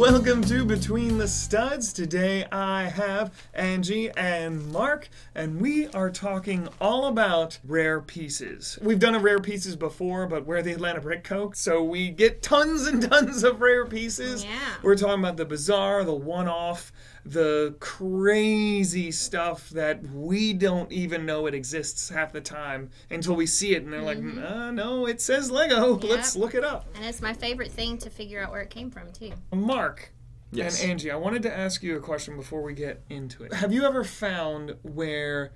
Welcome to Between the Studs. Today I have Angie and Mark, and we are talking all about rare pieces. We've done a rare pieces before, but we're the Atlanta Brick Coke, so we get tons and tons of rare pieces. Yeah. We're talking about the bizarre, the one-off, the crazy stuff that we don't even know it exists half the time until we see it, and they're like, no, it says Lego. Yep. Let's look it up. And it's my favorite thing to figure out where it came from, too. Mark. Yes. And Angie, I wanted to ask you a question before we get into it. Have you ever found where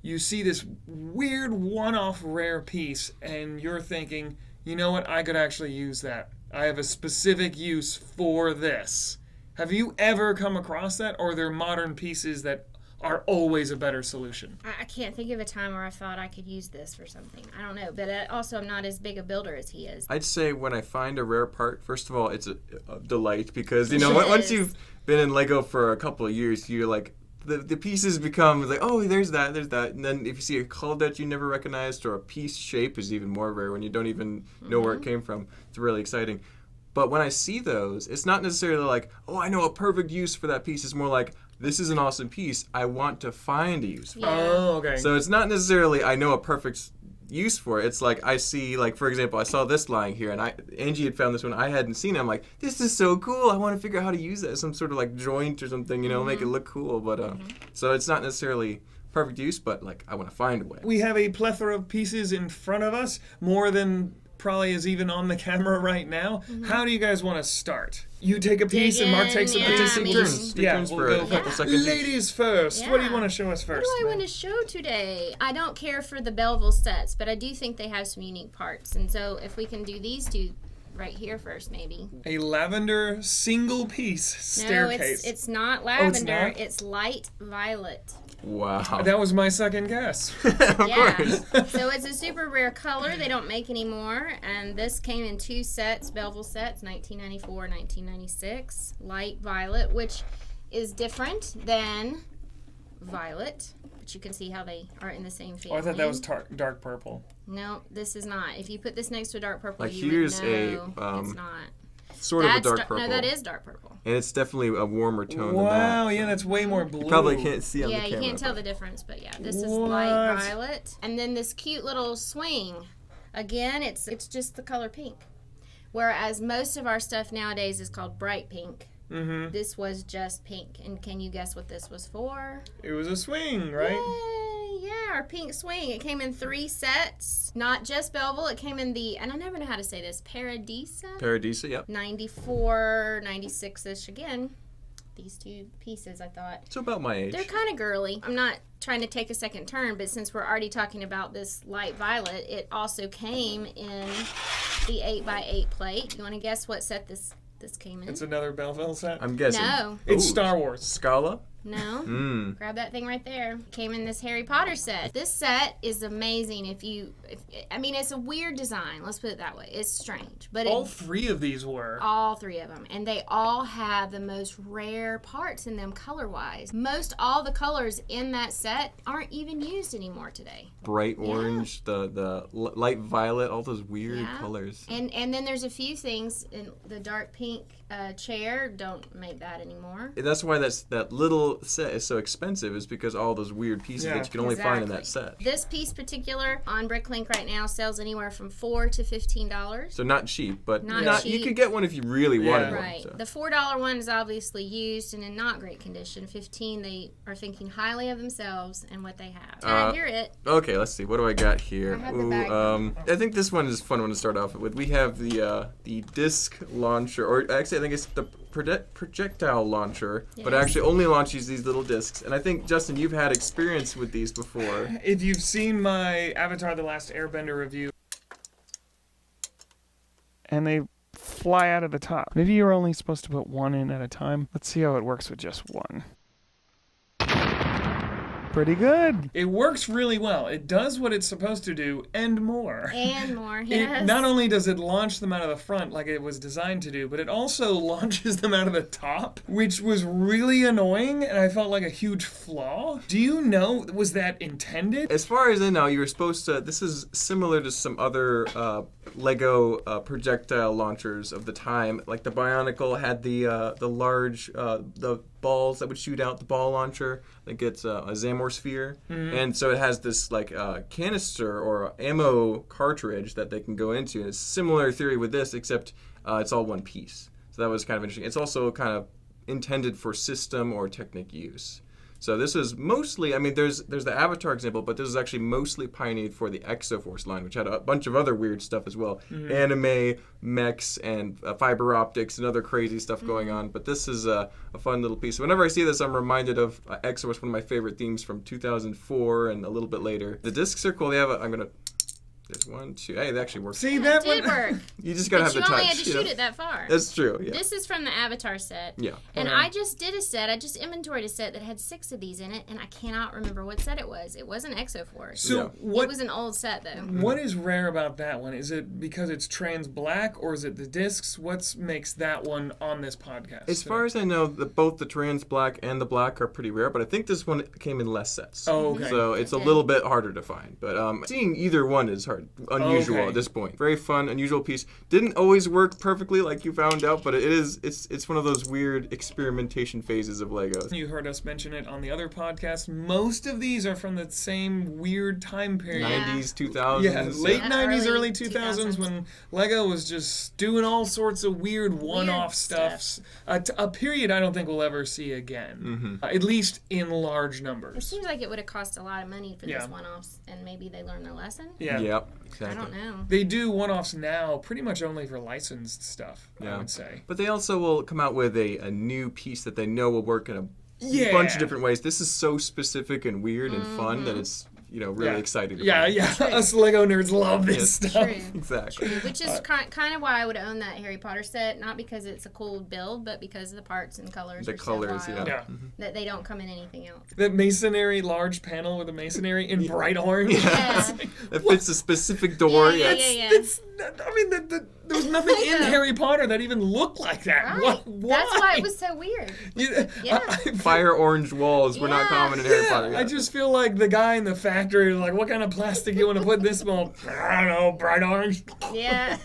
you see this weird one-off rare piece and you're thinking, you know what, I could actually use that. I have a specific use for this. Have you ever come across that, or are there modern pieces that are always a better solution? I can't think of a time where I thought I could use this for something. I don't know, but also I'm not as big a builder as he is. I'd say when I find a rare part, first of all, it's a delight because, It once is. you've been in Lego for a couple of years, you're like, the pieces become like, oh, there's that. And then if you see a color that you never recognized or a piece shape is even more rare when you don't even know where it came from. It's really exciting. But when I see those, it's not necessarily like, oh, I know a perfect use for that piece. It's more like, this is an awesome piece. I want to find a use for it. Yeah. Oh, okay. So it's not necessarily I know a perfect use for it. It's like I see, like, for example, I saw this lying here, and Angie had found this one. I hadn't seen it. I'm like, this is so cool. I want to figure out how to use it. Some sort of like joint or something, make it look cool. But so it's not necessarily perfect use, but like I want to find a way. We have a plethora of pieces in front of us, more than probably is even on the camera right now. How do you guys want to start? You take a piece and Mark takes a Yeah, piece. I mean- Take turns we'll for go a couple seconds each. Ladies first. What do you Yeah. want to show us first? What do I man? want to show today? I don't care for the Belleville Sets, but I do think they have some unique parts. And so if we can do these two right here first, maybe. A lavender single piece staircase. No, it's not lavender. not? It's light violet. Wow. That was my second guess. Of course. So it's a super rare color. They don't make anymore. And this came in two sets, Belleville Sets, 1994, 1996. Light violet, which is different than violet. But you can see how they are in the same family. Oh, I thought that was dark purple. No, this is not. If you put this next to a dark purple, Like, you here's would know it's not. Sort of a dark purple. No, that is dark purple. And it's definitely a warmer tone than that. Wow, yeah, that's way more blue. You probably can't see on the Yeah, camera. you can't tell but- the difference, but yeah, this is What? light violet. And then this cute little swing. Again, it's just the color pink. Whereas most of our stuff nowadays is called bright pink. Mm-hmm. This was just pink. And can you guess what this was for? It was a swing, right? Yay, yeah, our pink swing. It came in 3 sets. Not just Belleville. It came in the, and I never know how to say this, Paradisa? Paradisa, yep. 94, 96-ish again. These two pieces, I thought. It's about my age. They're kind of girly. I'm not trying to take a second turn, but since we're already talking about this light violet, it also came in the 8x8 plate. You want to guess what set this came in? It's another Belleville set. I'm guessing. No. It's Ooh, Star Wars. Scala? No. Grab that thing right there. Came in this Harry Potter set. This set is amazing. It's a weird design. Let's put it that way. It's strange, but All 3 of these were. all 3 of them, and they all have the most rare parts in them color-wise. Most all the colors in that set aren't even used anymore today. Bright orange, the light violet, all those weird Yeah. colors. And then there's a few things in the dark pink chair. Don't make that anymore. That's why that little set is so expensive, is because all those weird pieces Yeah. that you can only find in that Exactly. set. This piece particular on Bricklink right now sells anywhere from $4 to $15. So not cheap, but Not you cheap. could get one if you really wanted one. Right. So. The $4 one is obviously used and in not great condition. $15, they are thinking highly of themselves and what they have. I hear it. Okay, let's see. What do I got here? I have the bag. I think this one is a fun one to start off with. We have the disc launcher, or actually I think it's the projectile launcher, but it Yes. actually only launches these little discs. And I think, Justin, you've had experience with these before. If you've seen my Avatar The Last Airbender review, and they fly out of the top. Maybe you're only supposed to put one in at a time. Let's see how it works with just one. Pretty good. It works really well. It does what it's supposed to do and more. And more, yes. Not only does it launch them out of the front like it was designed to do, but it also launches them out of the top, which was really annoying, and I felt like a huge flaw. Do you know, was that intended? As far as I know, you were supposed to, this is similar to some other Lego projectile launchers of the time. Like the Bionicle had the large the balls that would shoot out the ball launcher. I think it's a Zamor sphere, and so it has this like canister or ammo cartridge that they can go into. And it's a similar theory with this, except it's all one piece. So that was kind of interesting. It's also kind of intended for system or Technic use. So this is mostly, I mean, there's the Avatar example, but this is actually mostly pioneered for the Exoforce line, which had a bunch of other weird stuff as well. Anime, mechs, and fiber optics and other crazy stuff going on. But this is a fun little piece. Whenever I see this, I'm reminded of Exoforce, one of my favorite themes from 2004 and a little bit later. The discs are cool. They have I'm going to... There's 1, 2. Hey, they actually work. See, that did work. You just gotta have the touch. You only had to shoot it that far. That's true. Yeah. This is from the Avatar set. Yeah. And I just did a set. I just inventoried a set that had 6 of these in it, and I cannot remember what set it was. It wasn't Exoforce. So it was an old set though. What is rare about that one? Is it because it's trans black, or is it the discs? What makes that one on this podcast? As far as I know, both the trans black and the black are pretty rare, but I think this one came in less sets. Oh, okay. So it's a little bit harder to find. But seeing either one is unusual at this point. Very fun, unusual piece. Didn't always work perfectly, like you found out, but it's one of those weird experimentation phases of Legos. You heard us mention it on the other podcast. Most of these are from the same weird time period. 90s, 2000s. Yeah, late And 90s, early early 2000s when Lego was just doing all sorts of weird one-off stuff. A period I don't think we'll ever see again, at least in large It numbers. seems like it would have cost a lot of money for these one-offs, and maybe they learned their lesson. Yeah. Yep, exactly. I don't know. They do one-offs now pretty much only for licensed stuff, I would say. But they also will come out with a new piece that they know will work in a bunch of different ways. This is so specific and weird and fun that it's really exciting. Us Lego nerds love this stuff. True. Exactly. Which is kind of why I would own that Harry Potter set, not because it's a cool build, but because the parts and colors The are colors, so wild Yeah. that they don't come in anything else. That masonry large panel with the masonry in bright orange. Yeah. It fits a specific door. Yeah. I mean, there was nothing in Harry Potter that even looked like that. Right. Why? That's why it was so weird. Yeah. Fire orange walls were not Yeah. common in Harry Potter. I just feel like the guy in the factory was like, what kind of plastic you want to put in this mold? I don't know, bright orange. Yeah.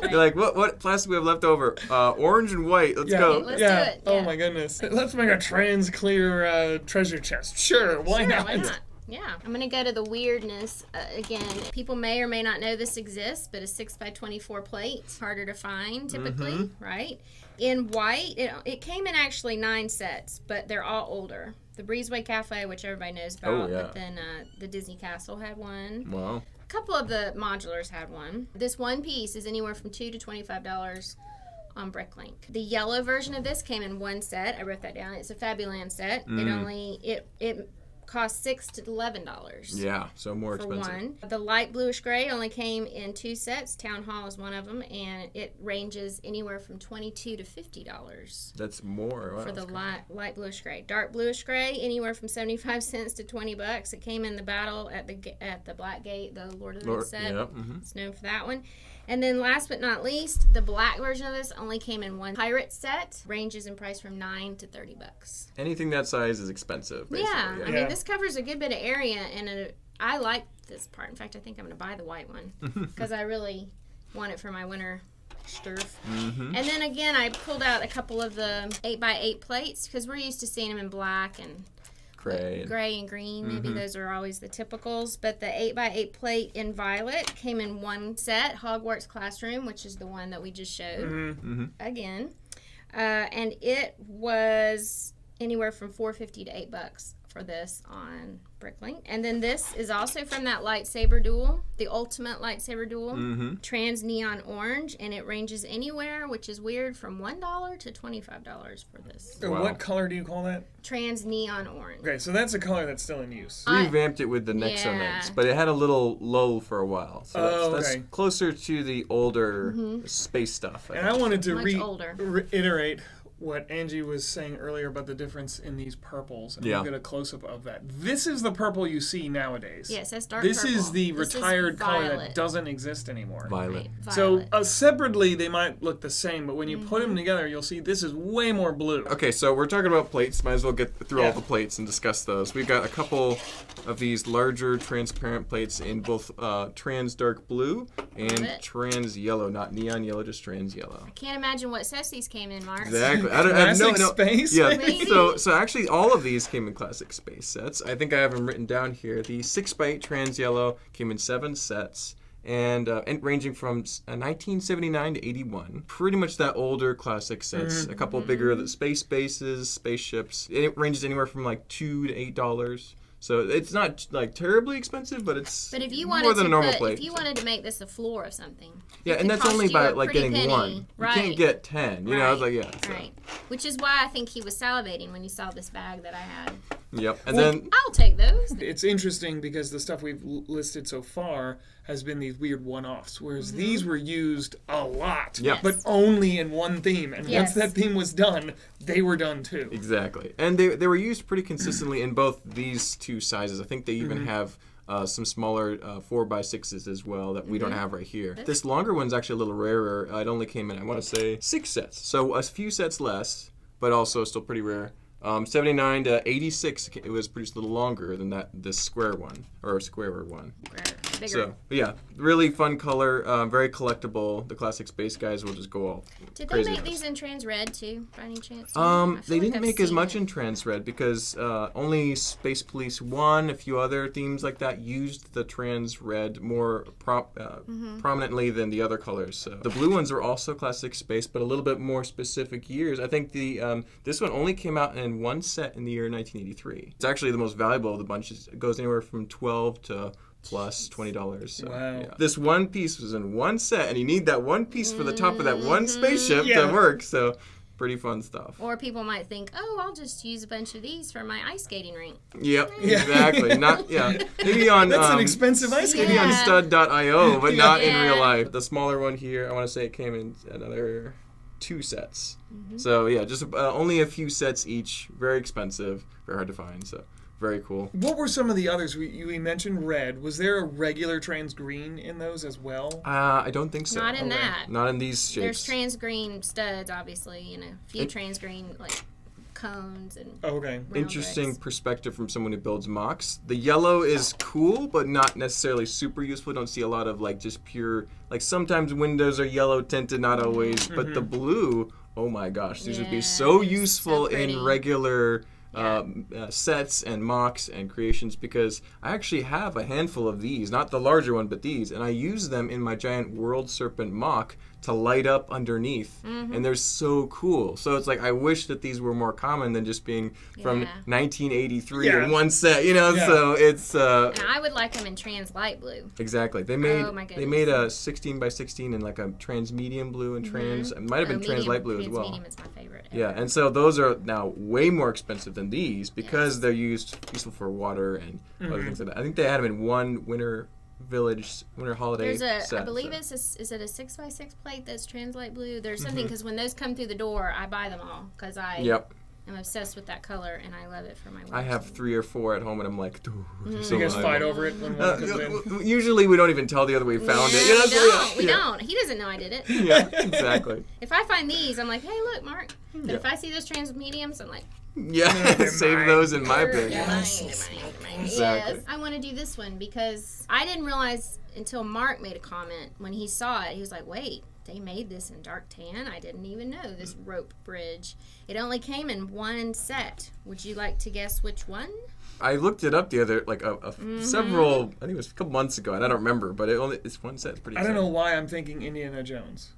You're like, what plastic we have left over? Orange and white. Let's go. Let's do it. Oh Yeah. my goodness. Let's make a trans clear treasure chest. Sure, why not? Why not? Yeah. I'm going to go to the weirdness. Again, people may or may not know this exists, but a 6x24 plate, harder to find typically, right? In white, it came in actually 9 sets, but they're all older. The Breezeway Cafe, which everybody knows about, but then the Disney Castle had one. Wow. A couple of the modulars had one. This one piece is anywhere from $2 to $25 on Bricklink. The yellow version of this came in 1 set. I wrote that down. It's a Fabuland set. It cost $6 to $11. Yeah, so more for expensive. one. The light bluish gray only came in 2 sets. Town Hall is one of them, and it ranges anywhere from $22 to $50. That's more. Wow, For the light bluish gray. Dark bluish gray, anywhere from 75 cents to $20. It came in the battle at the Black Gate, the Lord of the Rings set. Yep. It's known for that one. And then last but not least, the black version of this only came in 1 pirate set. Ranges in price from $9 to $30. Anything that size is expensive. Basically. Yeah. I mean, this covers a good bit of area, and I like this part. In fact, I think I'm going to buy the white one because I really want it for my winter sturf. And then again, I pulled out a couple of the 8x8 plates because we're used to seeing them in black and gray and green. Maybe those are always the typicals. But the 8x8 plate in violet came in 1 set, Hogwarts Classroom, which is the one that we just showed again. And it was anywhere from $4.50 to $8 for this on Bricklink. And then this is also from that lightsaber duel, the ultimate lightsaber duel, trans neon orange, and it ranges anywhere, which is weird, from $1 to $25 for this. Wow. What color do you call that? Trans neon orange. Okay, so that's a color that's still in use. Revamped it with the Nexonex, but it had a little lull for a while. So that's closer to the older space stuff. And I wanted to Much older. reiterate what Angie was saying earlier about the difference in these purples. And Yeah. we'll get a close-up of that. This is the purple you see nowadays. Yes, that's dark This purple. is the retired color that violet. doesn't exist anymore. Violet. Right, So violet. separately, they might look the same, but when you put Mm-hmm. them together, you'll see this is way more blue. Okay, so we're talking about plates. Might as well get through Yeah. all the plates and discuss those. We've got a couple of these larger transparent plates in both trans dark blue and it. trans yellow. Not neon yellow, just trans yellow. I can't imagine what sets these came in, Mark. Exactly. I have Classic space? Yeah. Maybe. So actually, all of these came in classic space sets. I think I have them written down here. The 6x8 trans yellow came in 7 sets. And ranging from 1979 to 81. Pretty much that older classic sets. A couple bigger the space bases, spaceships. It ranges anywhere from like $2 to $8. So it's not like terribly expensive, but it's But if you more wanted than to a normal put, plate. if you wanted to make this a floor of something, Yeah, it and could that's cost only you by a like pretty getting penny. one. Right. You can't get 10. You know, it's like so. Right. Which is why I think he was salivating when he saw this bag that I had. Yep. And then I'll take those. It's interesting because the stuff we've listed so far has been these weird one-offs, whereas these were used a lot, Yeah. but only in one theme. And Yes. once that theme was done, they were done too. exactly. And they were used pretty consistently in both these two sizes. I think they even have some smaller 4x6s as well that we don't have right here. This longer one's actually a little rarer. It only came in, I want to say, 6 sets. So a few sets less, but also still pretty rare. 79 to 86, it was produced a little longer than this square one, or squarer one. Bigger. So, yeah, really fun color, very collectible. The classic space guys will just go all Did they crazy. make these in trans red too, by any chance? They didn't make as much in trans red because only Space Police 1, a few other themes like that, used the trans red more prominently than the other colors. So the blue ones were also classic space, but a little bit more specific years. I think the this one only came out in one set in the year 1983. It's actually the most valuable of the bunch. It goes anywhere from $12 to plus $20. So, Wow. yeah. This one piece was in one set, and you need that one piece for the top of that one spaceship Yeah. to work. So, pretty fun stuff. Or people might think, oh, I'll just use a bunch of these for my ice skating rink. Yep, Yeah. exactly. Maybe on That's an expensive ice maybe skating. on Yeah. stud.io, but not in Yeah. real life. The smaller one here, I want to say it came in another 2 sets. So yeah, just only a few sets each. Very expensive, very hard to find. So very cool. What were some of the others? We mentioned red. Was there a regular trans green in those as well? I don't think so. Not in Okay. that. Not in these shapes. There's trans green studs, obviously, a few It- trans green like cones and Oh, okay. round Interesting bricks. perspective from someone who builds mocks. The yellow is cool, but not necessarily super useful. Don't see a lot of like just pure, like sometimes windows are yellow tinted, not always. But the blue, oh my gosh, these would be Yeah, so they're useful so pretty. in regular sets and mocks and creations, because I actually have a handful of these, not the larger one, but these, and I use them in my giant World Serpent mock to light up underneath, and they're so cool. So it's like I wish that these were more common than just being from Yeah. 1983 Yeah. in one set, you know. Yeah. So it's Now, I would like them in trans light blue. exactly. They made Oh, my they goodness. made a 16 by 16 and like a trans medium blue and trans. It might have been trans light blue as well. Medium is my favorite. Yeah, and so those are now way more expensive than these because they're useful for water and other things like that. I think they had them in one winter holiday There's a, set. I believe so. is it a 6x6 plate that's trans light blue? There's something, because when those come through the door, I buy them all because I Yep. am obsessed with that color and I love it for my work. I have 3 or 4 at home, and I'm like, dude, So you guys fight over it when one comes in? Usually we don't even tell the other we found it. You know, we so don't. yeah, We yeah. don't. He doesn't know I did it. Yeah, exactly. If I find these, I'm like, hey, look, Mark. But Yeah. if I see those trans mediums, I'm like, Yeah, they're save mine. those in my they're bin. mine, they're mine. Exactly. Yes. I want to do this one because I didn't realize until Mark made a comment when he saw it. He was like, wait, they made this in dark tan? I didn't even know this rope bridge. It only came in one set. Would you like to guess which one? I looked it up the other, like, several, I think it was a couple months ago, and I don't remember, but it's one set. It's pretty I don't know exciting. why I'm thinking Indiana Jones.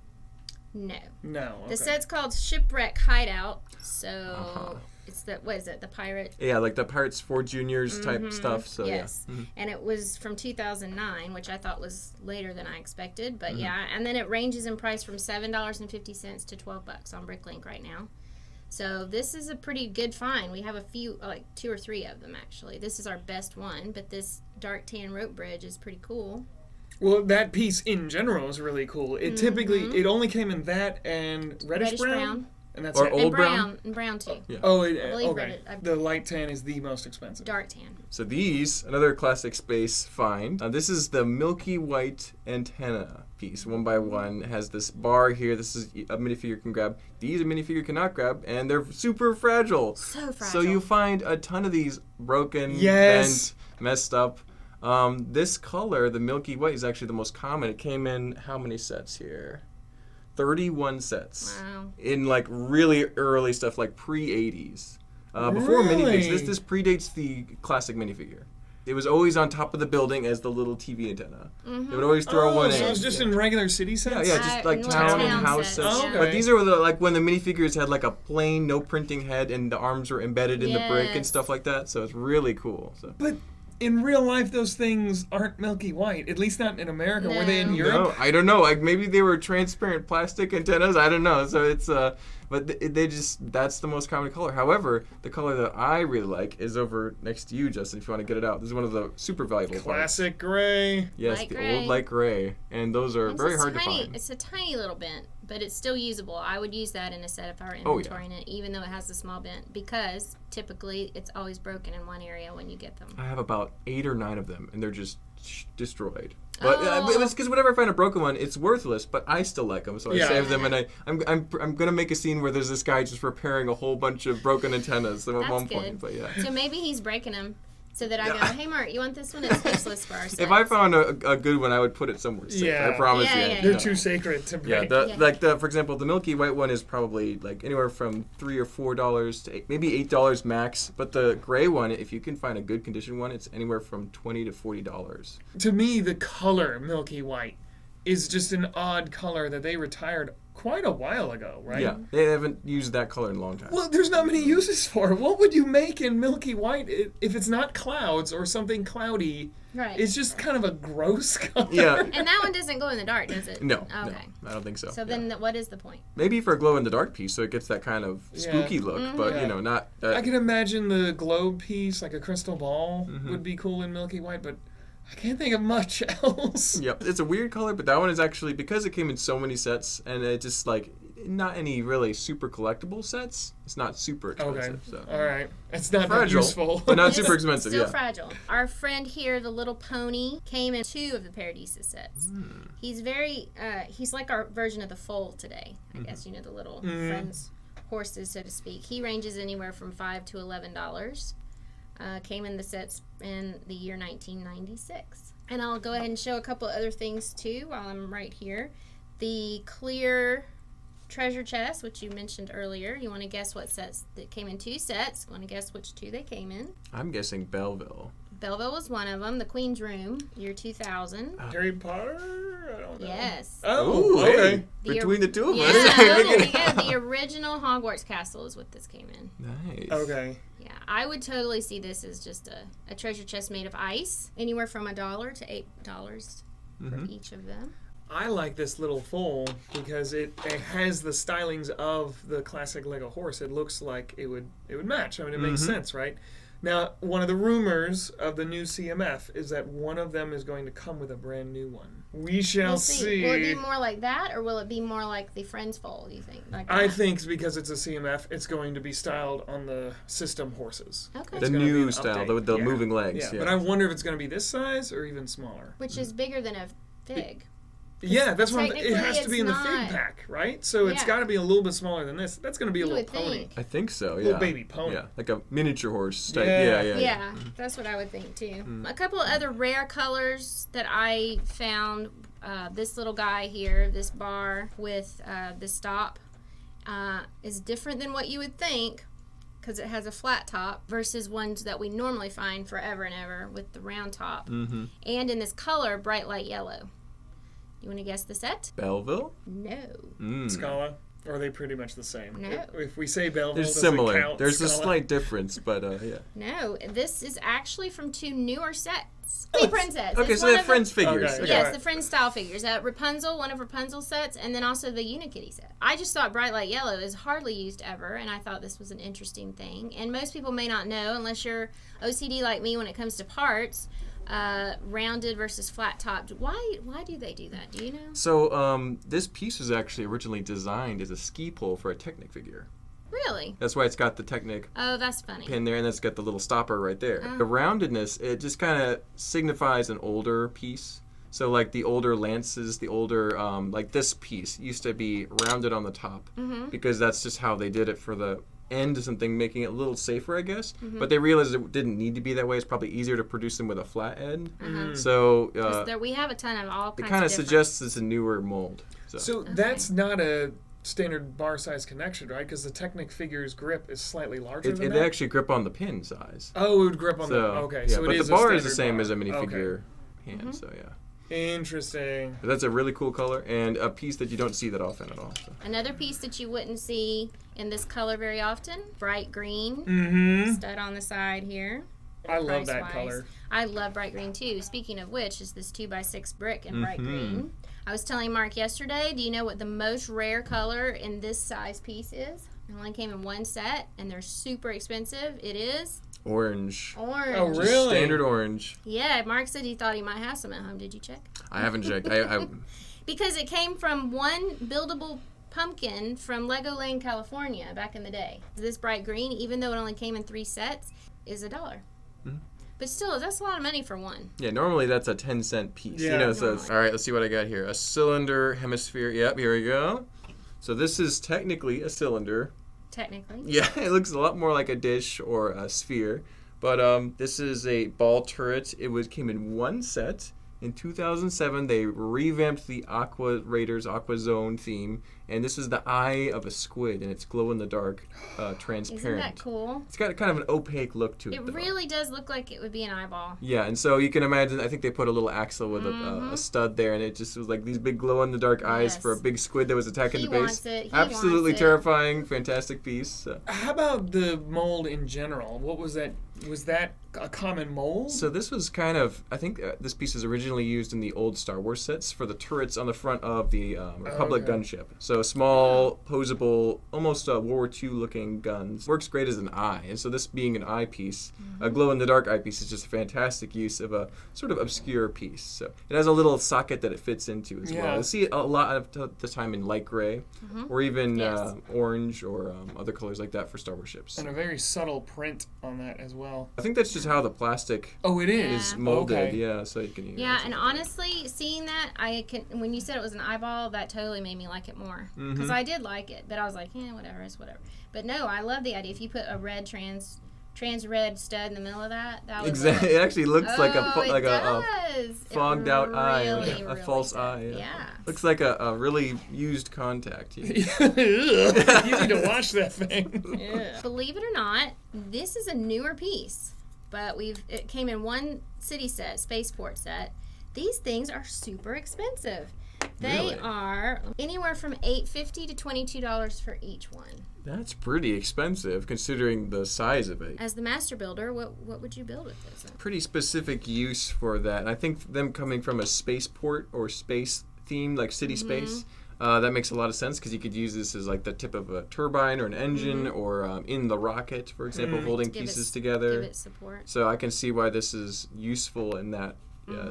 No. No. Okay. The set's called Shipwreck Hideout. So Uh-huh. it's the, what is it, the pirate? Yeah, like the Pirates 4 Juniors type stuff. So Yes. yeah. And it was from 2009, which I thought was later than I expected. Mm-hmm. But yeah, and then it ranges in price from $7.50 to $12 on Bricklink right now. So this is a pretty good find. We have a few, like 2 or 3 of them actually. This is our best one, but this dark tan rope bridge is pretty cool. Well, that piece in general is really cool. It typically, it only came in that and reddish brown. And that's Or it. old And brown? And brown too. Yeah. Oh, believe okay. The light tan is the most expensive. Dark tan. So these, another classic space find. This is the Milky White antenna piece, 1x1. It has this bar here. This is a minifigure can grab. These a minifigure cannot grab, and they're super fragile. So fragile. So you find a ton of these broken, Yes. bent, messed up. This color, the Milky White, is actually the most common. It came in how many sets here? 31 sets. Wow. In like really early stuff, like pre-80s. Before Really? minifigs, this predates the classic minifigure. It was always on top of the building as the little TV antenna. They would always throw one in. So it was just in regular city sets? Yeah, just like town and house sets. sets. Oh, okay. But these are like when the minifigures had like a plain, no printing head, and the arms were embedded in the brick and Yes. stuff like that. So it's really cool. So. But in real life, those things aren't milky white. At least not in America. Were they in No. Europe? No, I don't know. Like maybe they were transparent plastic antennas. I don't know. So it's but they just that's the most common color. However, the color that I really like is over next to you, Justin. If you want to get it out, this is one of the super valuable parts. Classic gray. Yes, Light the gray. old light gray, and those are It's very a hard tiny, to find. It's a tiny little bent, but it's still usable. I would use that in a set if I were Oh, yeah. inventorying it, even though it has a small bent, because typically it's always broken in one area when you get them. I have about 8 or 9 of them, and they're just destroyed. But Oh. it's because whenever I find a broken one, it's worthless. But I still like them, so I Yeah. save them. And I'm gonna make a scene where there's this guy just repairing a whole bunch of broken antennas at That's one good. point. But yeah. So maybe he's breaking them so that I go, hey, Mark, you want this one? It's useless for our set. If I found a good one, I would put it somewhere safe. Yeah. I promise Yeah, you. yeah, They're yeah. too sacred to Yeah, break. for example, the Milky White one is probably like anywhere from $3 or $4 to maybe $8 max. But the gray one, if you can find a good condition one, it's anywhere from $20 to $40. To me, the color milky white is just an odd color that they retired quite a while ago, right? Yeah, they haven't used that color in a long time. Well, there's not many uses for it. What would you make in milky white if it's not clouds or something cloudy? Right. It's just kind of a gross color. Yeah. And that one doesn't go in the dark, does it? No, Okay. no, I don't think so. So then what is the point? Maybe for a glow in the dark piece, so it gets that kind of spooky look, but Yeah. not. I can imagine the globe piece, like a crystal ball, Mm-hmm. would be cool in milky white, but I can't think of much else. Yep, it's a weird color, but that one is actually because it came in so many sets, and it just like not any really super collectible sets. It's not super Okay. expensive, so All right. It's not that fragile, useful. but not It's super expensive. Still Yeah. fragile. Our friend here, the little pony, came in 2 of the Paradisa sets. He's very, he's like our version of the foal today. I guess, the little friends horses, so to speak. He ranges anywhere from $5 to $11. Came in the sets in the year 1996. And I'll go ahead and show a couple other things too while I'm right here. The clear treasure chest, which you mentioned earlier. You want to guess what sets that came in 2 sets? Want to guess which 2 they came in? I'm guessing Belleville. Belleville was one of them. The Queen's Room, year 2000. Harry Potter? I don't know. Yes. Oh, Ooh, okay. hey, between the two of Yeah, us. the original Hogwarts castle is what this came in. Nice. Okay. Yeah, I would totally see this as just a treasure chest made of ice, anywhere from $1 to $8 for each of them. I like this little foal because it has the stylings of the classic Lego horse. It looks like it would match. I mean, it makes sense, right? Now, one of the rumors of the new CMF is that one of them is going to come with a brand new one. We shall We'll see. Will it be more like that, or will it be more like the Friends foal, do you think? Like I that? think because it's a CMF, it's going to be styled on the system horses. Okay. The It's gonna be new an style, update. the Yeah. moving legs. Yeah, Yeah. but I wonder if it's going to be this size or even smaller. Which is bigger than a fig. Yeah, that's what it technically has to be in the it's fig not. pack, right? So it's Yeah. got to be a little bit smaller than this. That's going to be a You little would pony. think. I think so. Yeah. Little baby pony. Yeah, like a miniature horse type. Yeah. Yeah. That's what I would think too. A couple of other rare colors that I found. This little guy here, this bar with the stop, is different than what you would think because it has a flat top versus ones that we normally find forever and ever with the round top. Mm-hmm. And in this color, bright light yellow. You want to guess the set? Belleville. No. Scala? Or are they pretty much the same? No. If we say Belleville, They're does it similar. count There's a Scala? slight difference, but yeah. No, this is actually from 2 newer sets. Hey, Princess. Okay, It's so one they're of the- Friends figures. Okay. Okay. Yes, the Friends style figures. Rapunzel, one of Rapunzel's sets, and then also the Unikitty set. I just thought Bright Light Yellow is hardly used ever, and I thought this was an interesting thing. And most people may not know, unless you're OCD like me when it comes to parts, rounded versus flat topped. Why do they do that? Do you know? So this piece was actually originally designed as a ski pole for a Technic figure. Really? That's why it's got the Technic Oh, that's funny. pin there, and it's got the little stopper right there. Oh. The roundedness, it just kind of signifies an older piece. So like the older lances, the older, like this piece used to be rounded on the top because that's just how they did it for the end of something, making it a little safer, I guess. But they realized it didn't need to be that way. It's probably easier to produce them with a flat end. So we have a ton of all kinds it kind of of suggests it's a newer mold. So that's not a standard bar size connection, right? Because the Technic figure's grip is slightly larger than It that? actually grip on the pin size. Oh, it would grip on the... Okay, yeah, so it but is the bar a is the same bar. as a minifigure hand, so yeah. Interesting. But that's a really cool color and a piece that you don't see that often at all. So. Another piece that you wouldn't see in this color very often, bright green. Stud on the side here. I love that Price-wise. color. I love bright green too. Speaking of which, is this 2x6 brick in bright green. I was telling Mark yesterday, do you know what the most rare color in this size piece is? It only came in one set, and they're super expensive. It is Orange. orange. Oh, Just really? standard orange. Yeah, Mark said he thought he might have some at home. Did you check? I haven't checked. Because it came from one buildable pumpkin from Legoland, California, back in the day. This bright green, even though it only came in 3 sets, is $1. But still, that's a lot of money for one. Yeah, normally that's a 10-cent piece. Yeah. You know, so all right, let's see what I got here. A cylinder hemisphere. Yep, here we go. So this is technically a cylinder. Technically. Yeah, it looks a lot more like a dish or a sphere. But this is a ball turret. It came in one set. In 2007, they revamped the Aqua Raiders Aqua Zone theme, and this is the eye of a squid, and it's glow-in-the-dark, transparent. Isn't that cool? It's got kind of an opaque look to it. It though. really does look like it would be an eyeball. Yeah, and so you can imagine, I think they put a little axle with a stud there, and it just was like these big glow-in-the-dark eyes for a big squid that was attacking He the base. wants it. He Absolutely wants it. terrifying, fantastic piece. So. How about the mold in general? What was that? Was that a common mold? So this was kind of, I think this piece was originally used in the old Star Wars sets for the turrets on the front of the Republic gunship. So small, posable, almost World War II looking guns. Works great as an eye. And so this being an eye piece, a glow-in-the-dark eye piece is just a fantastic use of a sort of obscure piece. So it has a little socket that it fits into as well. You see it a lot of the time in light gray or even orange or other colors like that for Star Wars ships. And a very subtle print on that as well. I think that's just how the plastic is molded. Okay. Yeah, so you can use Yeah, it. and honestly, seeing that, when you said it was an eyeball, that totally made me like it more. Because I did like it, but I was like, whatever, it's whatever. But no, I love the idea. If you put a red trans red stud in the middle of that would Exactly. It actually looks like a fogged out really, eye, really a false does. eye. Yeah. Looks like a really used contact. You need to watch that thing. Yeah. Believe it or not, this is a newer piece, but it came in one city set, Spaceport set. These things are super expensive. They Really? are anywhere from $8.50 to $22 for each one. That's pretty expensive considering the size of it. As the master builder, what would you build with this? Pretty specific use for that. And I think them coming from a spaceport or space theme, like city space, that makes a lot of sense because you could use this as like the tip of a turbine or an engine or in the rocket, for example, holding pieces together. Give it support. So I can see why this is useful in that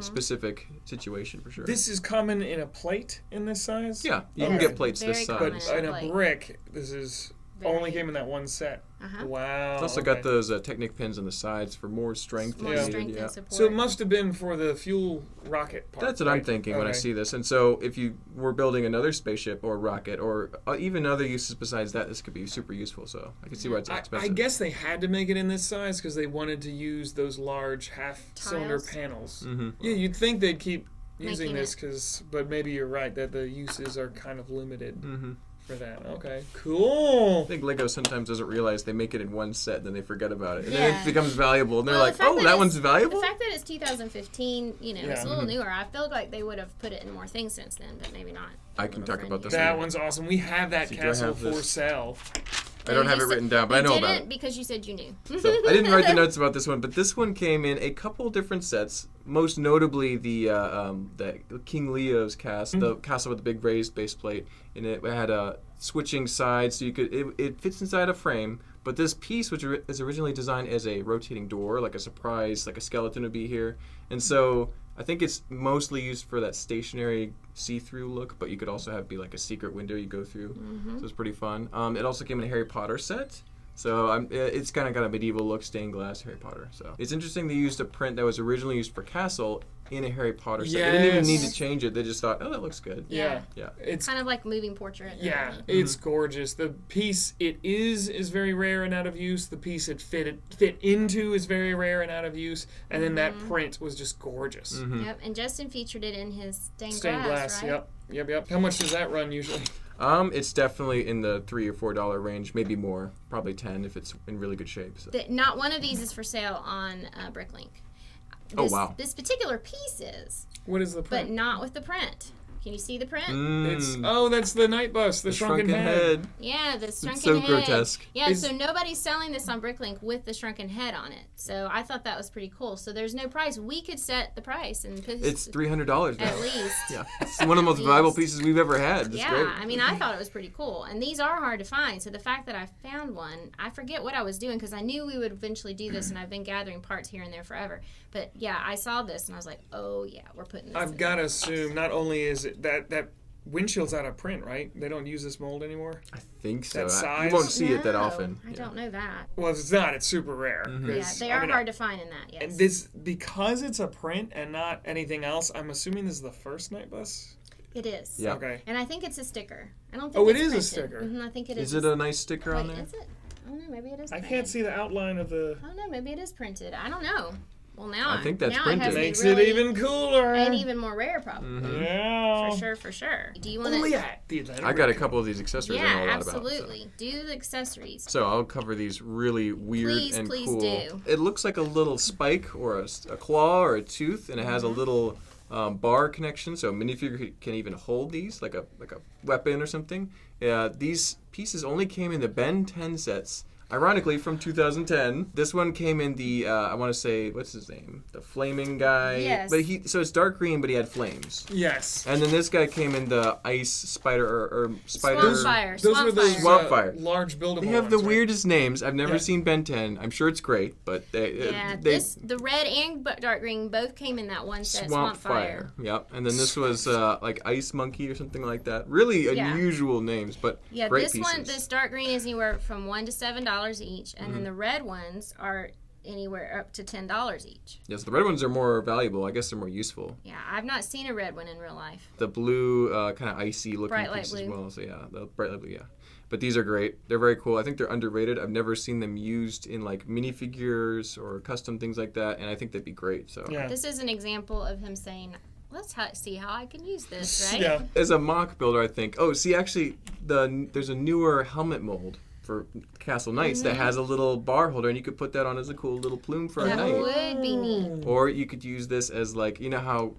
specific situation for sure. This is common in a plate in this size? Yeah, you can get plates Very this common. size. But in a Plate. brick, this is only came in that one set. Wow. It's also got those Technic pins on the sides for more strength. More needed, strength yeah. and support. So it must have been for the fuel rocket part. That's what I'm right? thinking when I Okay. see this. And so if you were building another spaceship or rocket or even other uses besides that, this could be super useful. So I can see why it's I expensive. guess they had to make it in this size because they wanted to use those large half-cylinder Tiles? panels. Mm-hmm. Yeah, you'd think they'd keep using Making this but maybe you're right that the uses are kind of limited Mm-hmm. for that. Okay, cool. I think Lego sometimes doesn't realize they make it in one set and then they forget about it. And Yeah. then it becomes valuable. And they're Well, like, the fact oh, that that it's- one's valuable? The fact that it's 2015, it's Yeah. a little newer. I feel like they would have put it in more things since then, but maybe not. I can talk about this That one. one's awesome. We have that See, do I castle have for this? sale. I don't have it written down, but I know about it. Because you said you knew. So, I didn't write the notes about this one, but this one came in a couple different sets. Most notably, the King Leo's cast, the castle with the big raised base plate, and it had a switching sides, so you could it fits inside a frame, But this piece, which is originally designed as a rotating door, like a surprise, like a skeleton would be here. And so I think it's mostly used for that stationary see-through look, but you could also have be like a secret window you go through. So it's pretty fun. It also came in a Harry Potter set. So it's kind of got a medieval look, stained glass Harry Potter. So it's interesting they used a print that was originally used for Castle in a Harry Potter set. They didn't even need to change it. They just thought, oh, that looks good. Yeah. It's kind of like moving portrait. Yeah, it's gorgeous. The piece it is very rare and out of use. The piece it fit into is very rare and out of use. And then that print was just gorgeous. Yep, and Justin featured it in his stained glass, right? Yep. How much does that run usually? It's definitely in the $3 or $4 range, maybe more, probably $10 if it's in really good shape. So. Not one of these is for sale on Bricklink. Wow! This particular piece is. What is the print? But not with the print. Can you see the print? That's the night bus, the shrunken head. Yeah, the shrunken it's so head. grotesque. Yeah, so nobody's selling this on Bricklink with the shrunken head on it. So I thought that was pretty cool. So there's no price. We could set the price and put it's $300 now. At least. Yeah, it's one of the most valuable pieces we've ever had. It's great. I mean, I thought it was pretty cool. And these are hard to find. So the fact that I found one, I forget what I was doing because I knew we would eventually do this, and I've been gathering parts here and there forever. But yeah, I saw this and I was like, oh yeah, we're putting this. I've got to assume not only is it that windshield's out of print, right? They don't use this mold anymore? I think so. That size? You won't see it that often. I don't know that. Well, if it's not, it's super rare. Yeah, they are hard to find in that, yes. And this, because it's a print and not anything else, I'm assuming this is the first night bus? It is. Yeah. Okay. And I think it's a sticker. I don't think it is a sticker. I think it is. Is it a nice sticker on Wait, there? is it? I don't know. Maybe it is I printed. can't see the outline of the... I don't know. Maybe it is printed. I don't know. Well, now I think that's now printed. It has Makes really, it even cooler. And even more rare, probably. Yeah. For sure. Do you want Only to... at the Atlanta I got a couple of these accessories I know a lot absolutely. about. Do the accessories. So I'll cover these really weird and please cool. do. It looks like a little spike or a claw or a tooth, and it has a little bar connection. So a minifigure can even hold these like a weapon or something. These pieces only came in the Ben 10 sets. Ironically, from 2010, this one came in the I want to say, what's his name? The flaming guy. Yes. But so it's dark green, but he had flames. Yes. And then this guy came in the ice spider or spider. Swamp fire. Those were those Swamp fire. large buildable They have the ones, right? weirdest names. I've never seen Ben 10. I'm sure it's great, but the red and dark green both came in that one set. Swamp fire. Yep. And then this was like ice monkey or something like that. Really unusual names, but great pieces. This dark green is anywhere from $1 to $7 each, and then the red ones are anywhere up to $10 each. Yes, the red ones are more valuable. I guess they're more useful. Yeah, I've not seen a red one in real life. The blue, kind of icy looking Bright light piece blue. as well. So yeah, the bright light blue. Yeah. But these are great. They're very cool. I think they're underrated. I've never seen them used in like minifigures or custom things like that, and I think they'd be great. So this is an example of him saying, let's see how I can use this, right? Yeah. As a mock builder, I think. Oh, see, actually, there's a newer helmet mold for Castle Knights that has a little bar holder, and you could put that on as a cool little plume for a That knight. would be neat. Or you could use this as like, you know how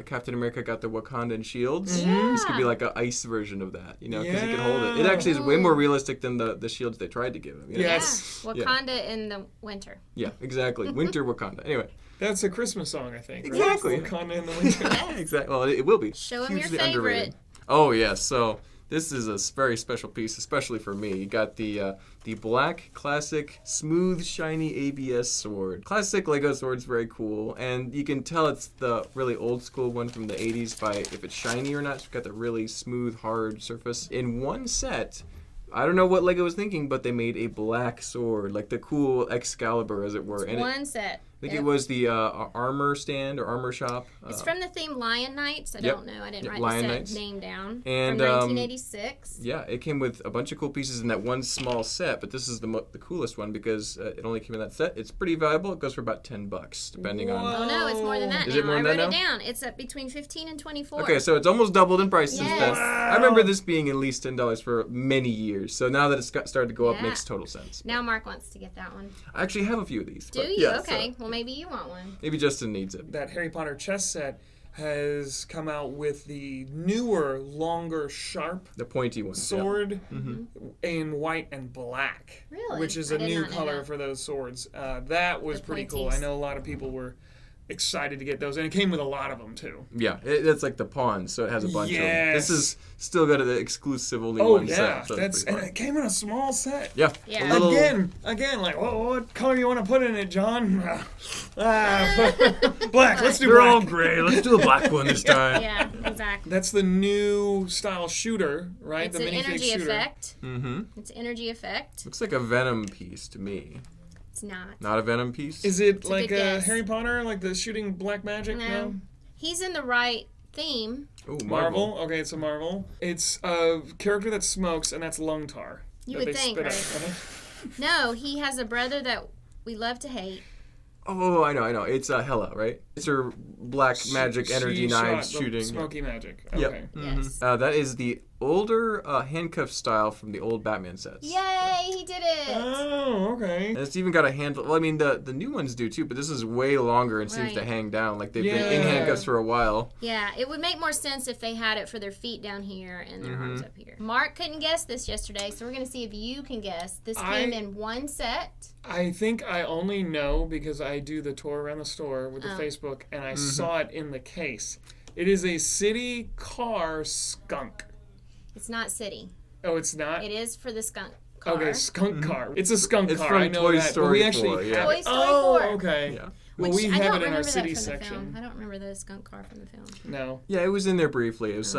Captain America got the Wakandan shields? Yeah. This could be like an ice version of that, you know, because he can hold it. It actually is way more realistic than the shields they tried to give him. You know? Yes. Yeah. Wakanda in the winter. Yeah, exactly. Winter Wakanda. Anyway. That's a Christmas song, I think. Right? Exactly. Wakanda in the winter. Exactly. Well, it will be. Show him your Hugely favorite. underrated. Oh, yes. So this is a very special piece, especially for me. You got the black, classic, smooth, shiny ABS sword. Classic Lego sword's very cool, and you can tell it's the really old school one from the 80s by if it's shiny or not. It's got the really smooth, hard surface. In one set, I don't know what Lego was thinking, but they made a black sword, like the cool Excalibur, as it were. It's one set. I think it was the armor stand or armor shop. It's from the theme Lion Knights. I don't know. I didn't write Lion the set Knights. name down. And, from 1986. Yeah, it came with a bunch of cool pieces in that one small set, but this is the coolest one because it only came in that set. It's pretty valuable. It goes for about $10, depending on... Oh, no, it's more than that Is now. it more I than wrote that it now? down. It's at between $15 and $24. Okay, so it's almost doubled in price since Yes. then. Wow. I remember this being at least $10 for many years, so now that it's started to go up, Yeah. makes total sense. Now Mark wants to get that one. I actually have a few of these. Do but you? yeah, Okay. so Well, maybe you want one. maybe Justin needs it. That Harry Potter chess set has come out with the newer, longer, sharp The pointy one. sword in white and black. Really? Which is I a did new not know color that. for those swords. That was The pretty cool. pointies. I know a lot of people were excited to get those, and it came with a lot of them too. Yeah, it's like the pawns, so it has a bunch of them. Yes. This is still got an exclusive only Oh one yeah, set. So that's pretty and fun. it came in a small set. Yeah. Yeah. A little, Again, like, what color you want to put in it, John? Black. Let's do They're black. all gray. Let's do a black one this time. Yeah, exactly. That's the new style shooter, right? It's the an minifig energy shooter. effect. Mm-hmm. It's energy effect. Looks like a Venom piece to me. It's not. Not a Venom piece? Is it It's a like good guess. Harry Potter, like the shooting black magic? No. He's in the right theme. Ooh, Marvel. Okay, it's a Marvel. It's a character that smokes, and that's lung tar. You that would they think, spit right? out. No, he has a brother that we love to hate. Oh, I know. It's Hela, right? It's her black magic energy She knives shot the shooting. Smoky magic. Yep. Okay. Yes. That is the older handcuff style from the old Batman sets. Yay, he did it. Oh, okay. And it's even got a handle. Well, I mean, the new ones do too, but this is way longer and seems to Right. hang down. Like they've been in Yeah. handcuffs for a while. Yeah, it would make more sense if they had it for their feet down here and their Mm-hmm. arms up here. Mark couldn't guess this yesterday, so we're going to see if you can guess. This I- came in one set. I think I only know because I do the tour around the store with the Oh. Facebook, and I Mm-hmm. saw it in the case. It is a city car skunk. It's not City. Oh, it's not? It is for the Skunk Car. Okay, skunk car. It's a skunk It's car. from I know Toy that. But Story we actually 4, yeah. have Toy it. Story Oh, 4. okay. Yeah. Well, Which we I have don't it in remember our that city from the film. section. I don't remember the Skunk Car from the film. No. Yeah, it was in there briefly. It was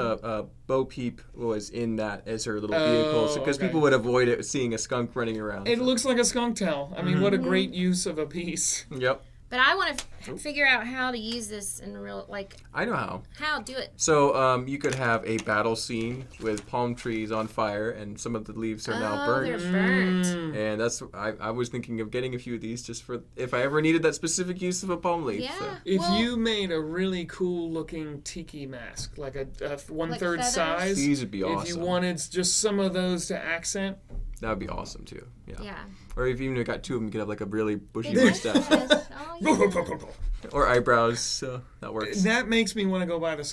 Bo Peep was in that as her little vehicle, because okay. people would avoid it seeing a skunk running around. It looks like a skunk tail. I mean, what Mm-hmm. a great use of a piece. Yep, But I want to figure out how to use this in real, like, I know how. how do it. So you could have a battle scene with palm trees on fire, and some of the leaves are now burnt. They're burnt. And that's I was thinking of getting a few of these just for if I ever needed that specific use of a palm leaf. Yeah. So. If Well- you made a really cool looking tiki mask, like a 1/3 feathers? size, These would be if awesome. you wanted just some of those to accent, That would be awesome too. Yeah. Yeah. Or if even if you got two of them, you could have like a really bushy Big mustache. mustache. Oh, yeah. Or eyebrows. So that works. that makes me want to go buy the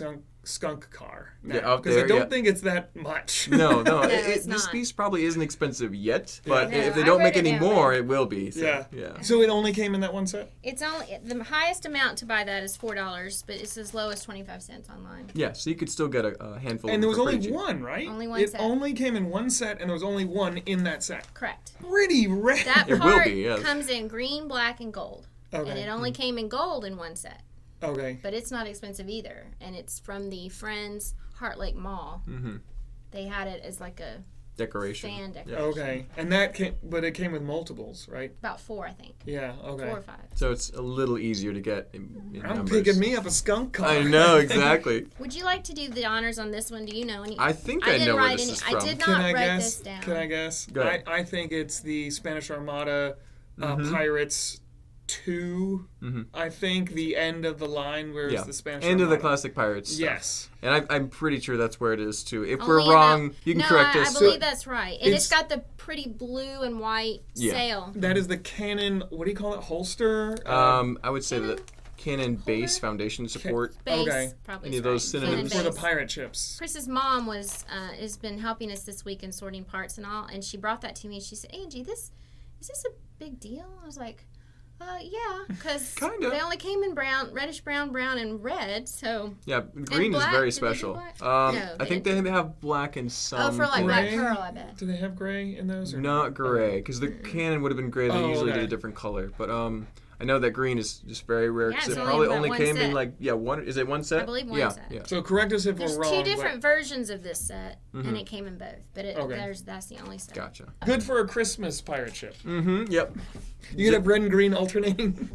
skunk car. Yeah, out because I there, don't yeah. think it's that much. No, it's this not. piece probably isn't expensive yet, but No, if they I don't read make it any that more, way. it will be. So, Yeah. yeah. So it only came in that one set. It's only the highest amount to buy that is $4, but it's as low as 25 cents online. Yeah, so you could still get a handful of And them there was for only pretty cheap. one, right? Only one it set. only came in one set, and there was only one in that set. Correct. Pretty rare. That It will part be, yes. comes in green, black, and gold. Okay. And it only came in gold in one set. Okay. But it's not expensive either. And it's from the Friends Heart Lake Mall. Mm-hmm. They had it as like a Decoration. fan decoration. Okay. And that came, but it came with multiples, right? About 4, I think. Yeah. Okay. 4 or 5. So it's a little easier to get in I'm numbers. picking me up a skunk car. I know, exactly. Would you like to do the honors on this one? Do you know any? I think I didn't know where write this any. is I from. did Can not I write guess? this down. Can I guess? Go ahead. I think it's the Spanish Armada Mhm. Pirates 2. Mhm. I think the end of the line where Yeah. it's the Spanish End of the Armada. classic Pirates stuff. Yes. And I'm pretty sure that's where it is too. If Only we're about- wrong, you can no, correct I us. believe that's right. And it's it's- got the pretty blue and white Yeah. sail. That is the Canon, what do you call it? Holster? I would say that Canon base foundation support. Base, Okay. probably. Any is of those right. synonyms? Canon for the base. pirate ships. Chris's mom has been helping us this week in sorting parts and all, and she brought that to me. And she said, "Angie, is this a big deal?" I was like, "Yeah," because Kinda. they only came in brown, reddish brown, and red. So Yeah, green is black? very Did they do special. black? No, I they think they have black in some. for like Gray? Black Pearl, I bet. Do they have gray in those? Or Not gray, because the Canon would have been gray. They Oh, usually okay. did a different color. But I know that green is just very rare. Yeah, 'Cause it's it only probably about only one came in set. like one. Is it one set? I believe one yeah, set. Yeah. So correct us if There's we're wrong. two different versions of this set, Mhm. and it came in both. But Okay. that's the only set. Gotcha. But good for a Christmas pirate ship. Mm-hmm. Yep. You could have red and green alternating.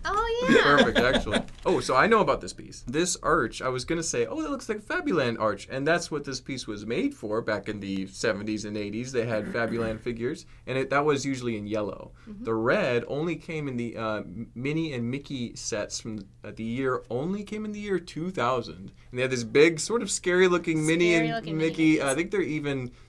Oh yeah. Perfect, actually. Oh, so I know about this piece. This arch, I was going to say, that looks like Fabuland arch. And that's what this piece was made for back in the 70s and 80s. They had Fabuland figures, and that was usually in yellow. Mm-hmm. The red only came in the Minnie and Mickey sets from the year 2000. And they had this big, sort of scary-looking Minnie and Scary-looking Mickey. Minnies. I think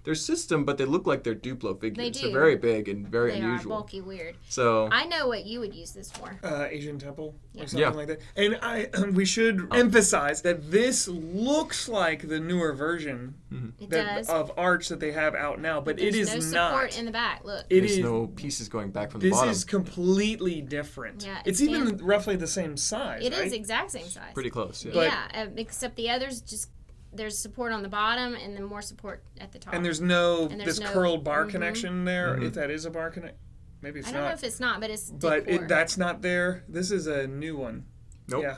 they're system, but they look like they're Duplo figures. do. They're very big and very They unusual. are bulky, weird. So I know what you would use this for. Asian Asian temple or something Yeah. like that. And we should emphasize that this looks like the newer version It does. of arch that they have out now, but it There's is no not. support in the back. Look. There's no pieces going back from the This bottom. is completely different. Yeah, it's even roughly the same size. It right? is exact same size. Pretty close, yeah. But- yeah, except the others just there's support on the bottom and then more support at the top. And there's there's this no- curled bar connection there. If that is a bar connection, maybe it's I not. don't know if it's not, but it's but decor. that's not there. This is a new one. Nope. Yeah.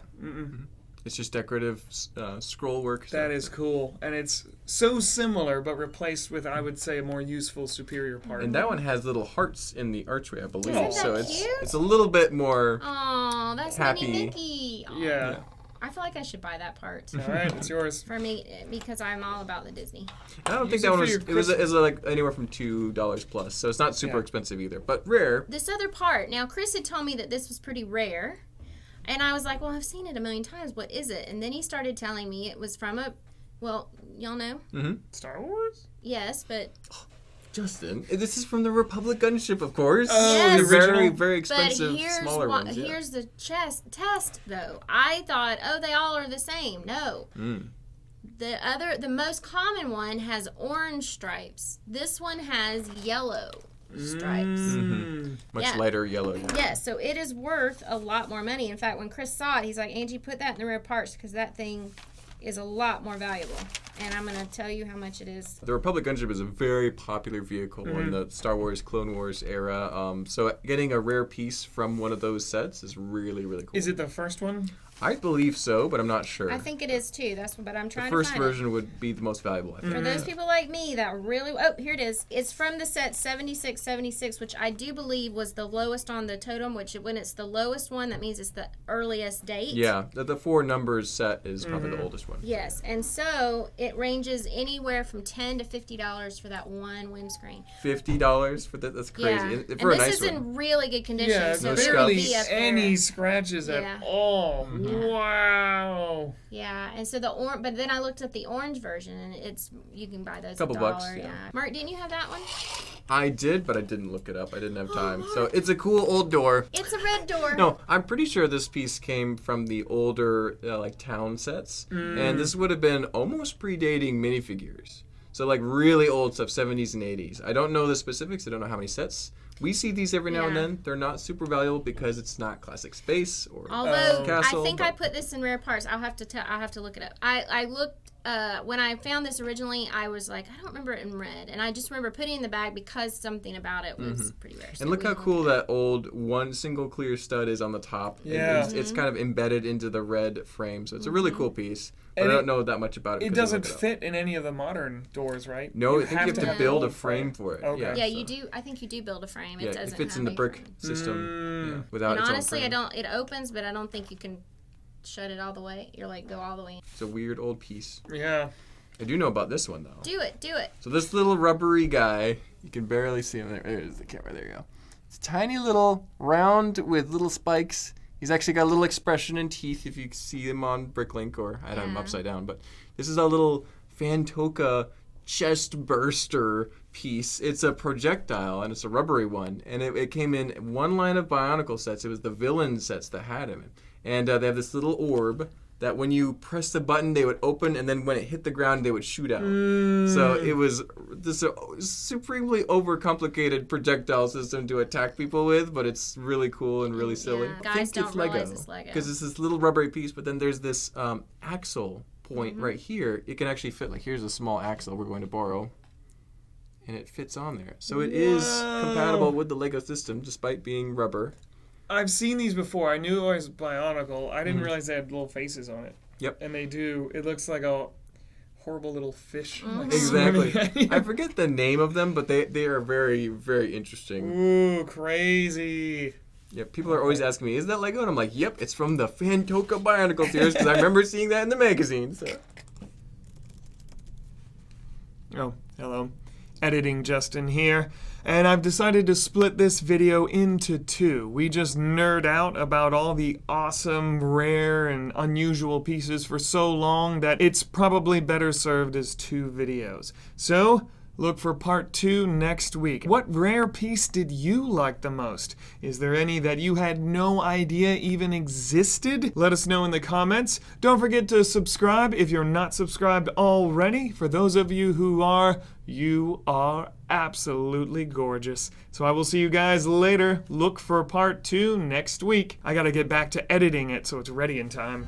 It's just decorative scroll work. That is cool, and it's so similar, but replaced with, I would say, a more useful, superior part. And that one has little hearts in the archway, I believe. Isn't that so cute? it's a little bit more. Oh, that's happy. Minnie Mickey. Aw. Yeah. I feel like I should buy that part. All right, it's yours. For me, because I'm all about the Disney. I don't think Use that it one for was. your It was, Christmas. like anywhere from $2 plus, so it's not super Yeah. expensive either, but rare. This other part. Now, Chris had told me that this was pretty rare. And I was like, well, I've seen it a million times. What is it? And then he started telling me it was from well, y'all know? Star Wars? Yes, but Justin, this is from the Republic gunship, of course. Oh, Yes. the very, original? very expensive, but here's smaller ones. Yeah. here's the test, though. I thought, oh, they all are the same. No. The most common one has orange stripes. This one has yellow stripes. Much Yeah. lighter yellow. Yeah. Yes, so it is worth a lot more money. In fact, when Chris saw it, he's like, Angie, put that in the rare parts because that thing is a lot more valuable. And I'm going to tell you how much it is. The Republic gunship is a very popular vehicle in the Star Wars, Clone Wars era. So getting a rare piece from one of those sets is really, really cool. Is it the first one? I believe so, but I'm not sure. I think it is too. But I'm the trying first to find it. version would be the most valuable, I think. For those people like me that really... Oh, here it is. It's from the set 7676, which I do believe was the lowest on the totem, which when it's the lowest one, that means it's the earliest date. Yeah, the 4 numbers set is probably the oldest one. Yes, and so it ranges anywhere from $10 to $50 for that one windscreen. $50 for that? That's crazy. Yeah, And and for a this nice is one. in really good condition. Yeah, so no it would barely be up there. any scratches Yeah. at all. Wow. Yeah, and so but then I looked up the orange version, and you can buy those Couple $1. bucks, Yeah. yeah. Mark, didn't you have that one? I did, but I didn't look it up. I didn't have time. So it's a cool old door. It's a red door. No, I'm pretty sure this piece came from the older like town sets, and this would have been almost predating minifigures. So like really old stuff, 70s and 80s. I don't know the specifics. I don't know how many sets. We see these every now and Yeah. then. They're not super valuable because it's not classic space or Although castle. I think I but- put this in rare parts. I'll have to look it up. I looked when I found this originally. I was like, I don't remember it in red, and I just remember putting it in the bag because something about it was pretty rare. So And look we how will cool look it that old one single clear stud is on the top. Yeah. It's kind of embedded into the red frame, so it's a really cool piece. But And I don't know that much about it. It 'cause I doesn't looked it up. fit in any of the modern doors, right? No, I think you have to have build the a frame for it. Okay. Yeah, so- you do. I think you do build a frame. Yeah, It doesn't it fits have in the a brick frame. system without And its honestly, own frame. It opens, but I don't think you can shut it all the way. You're like go all the way in. It's a weird old piece. Yeah. I do know about this one though. Do it. So this little rubbery guy, you can barely see him there. There's the camera. There you go. It's tiny little round with little spikes. He's actually got a little expression and teeth if you see him on Bricklink, or I had him Yeah. upside down. But this is a little Fantoka chest burster piece. It's a projectile and it's a rubbery one. And it came in one line of Bionicle sets. It was the villain sets that had him. And they have this little orb that when you press the button, they would open, and then when it hit the ground, they would shoot out. So it was this supremely overcomplicated projectile system to attack people with, but it's really cool and really silly. Yeah. Guys don't realize it's Lego. Because it's this little rubbery piece, but then there's this axle point right here. It can actually fit, like here's a small axle we're going to borrow, and it fits on there. So it is compatible with the Lego system, despite being rubber. I've seen these before. I knew it was Bionicle. I didn't realize they had little faces on it. Yep. And they do. It looks like a horrible little fish. Like Exactly. swimming. I forget the name of them, but they are very, very interesting. Ooh, crazy. Yeah, people are always asking me, is that Lego? And I'm like, yep, it's from the Fantoka Bionicle series, because I remember seeing that in the magazine. So. Oh, hello. Editing Justin here. And I've decided to split this video into two. We just nerd out about all the awesome, rare, and unusual pieces for so long that it's probably better served as two videos. So, Look for part 2 next week. What rare piece did you like the most? Is there any that you had no idea even existed? Let us know in the comments. Don't forget to subscribe if you're not subscribed already. For those of you who are, you are absolutely gorgeous. So I will see you guys later. Look for part 2 next week. I gotta get back to editing it so it's ready in time.